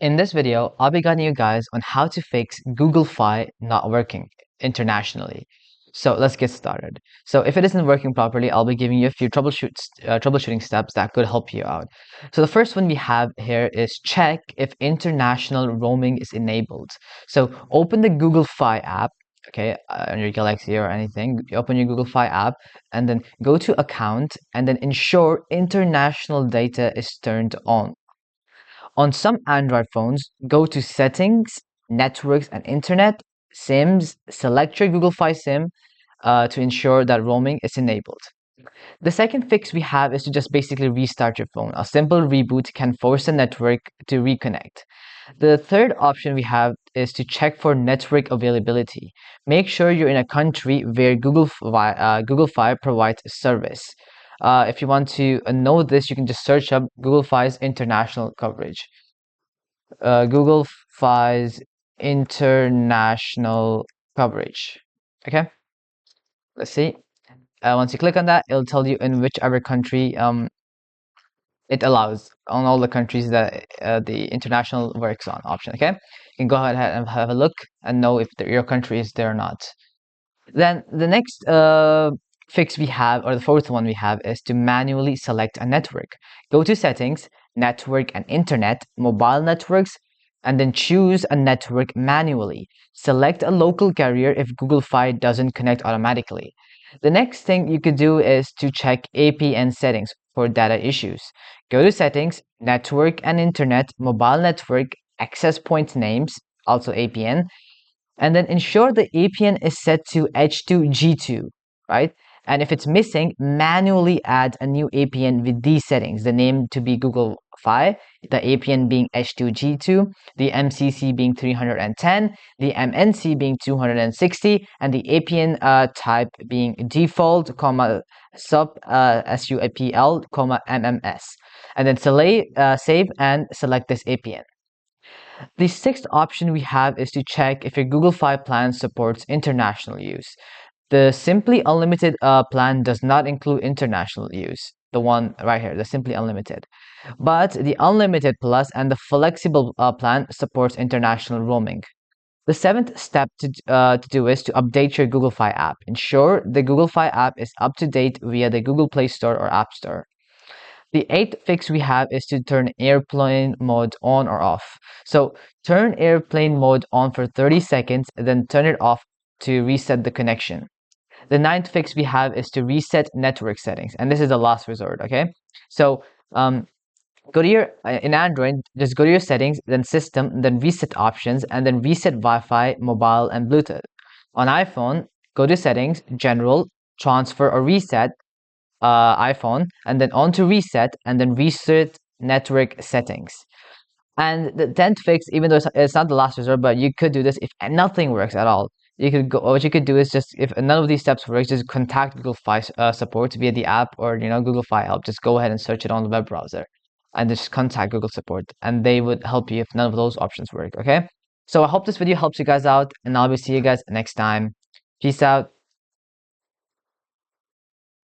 In this video, I'll be guiding you guys on how to fix Google Fi not working internationally. So let's get started. So if it isn't working properly, I'll be giving you a few troubleshooting steps that could help you out. So the first one we have here is check if international roaming is enabled. So open the Google Fi app, okay, on your Galaxy or anything. You open your Google Fi app and then go to account and then ensure international data is turned on. On some Android phones, go to Settings, Networks and Internet, SIMs, select your Google Fi SIM to ensure that roaming is enabled. The second fix we have is to just basically restart your phone. A simple reboot can force the network to reconnect. The third option we have is to check for network availability. Make sure you're in a country where Google Fi provides service. If you want to know this, you can just search up Google Fi's international coverage. Google Fi's international coverage. Okay, let's see. Once you click on that, it'll tell you in whichever country it allows on all the countries that the international works on option. Okay, you can go ahead and have a look and know if your country is there or not. Then the next fix we have, or the fourth one we have, is to manually select a network. Go to Settings, Network and Internet, Mobile Networks, and then choose a network manually. Select a local carrier if Google Fi doesn't connect automatically. The next thing you could do is to check APN settings for data issues. Go to Settings, Network and Internet, Mobile Network, Access Point Names, also APN, and then ensure the APN is set to H2G2, right? And if it's missing, manually add a new APN with these settings, the name to be Google Fi, the APN being H2G2, the MCC being 310, the MNC being 260, and the APN type being default, sub SUPL, MMS. And then save and select this APN. The sixth option we have is to check if your Google Fi plan supports international use. The Simply Unlimited plan does not include international use, the one right here, the Simply Unlimited. But the Unlimited Plus and the Flexible plan supports international roaming. The seventh step to do is to update your Google Fi app. Ensure the Google Fi app is up to date via the Google Play Store or App Store. The eighth fix we have is to turn airplane mode on or off. So turn airplane mode on for 30 seconds, then turn it off to reset the connection. The ninth fix we have is to reset network settings, and this is the last resort, okay? So go to your, in Android, just go to your settings, then system, then reset options, and then reset Wi-Fi, mobile, and Bluetooth. On iPhone, go to settings, general, transfer or reset, iPhone, and then on to reset, and then reset network settings. And the 10th fix, even though it's not the last resort, but you could do this if nothing works at all. You could go. What you could do is just, if none of these steps works, just contact Google Fi support via the app, or Google Fi help. Just go ahead and search it on the web browser, and just contact Google support, and they would help you if none of those options work. Okay. So I hope this video helps you guys out, and I'll be see you guys next time. Peace out.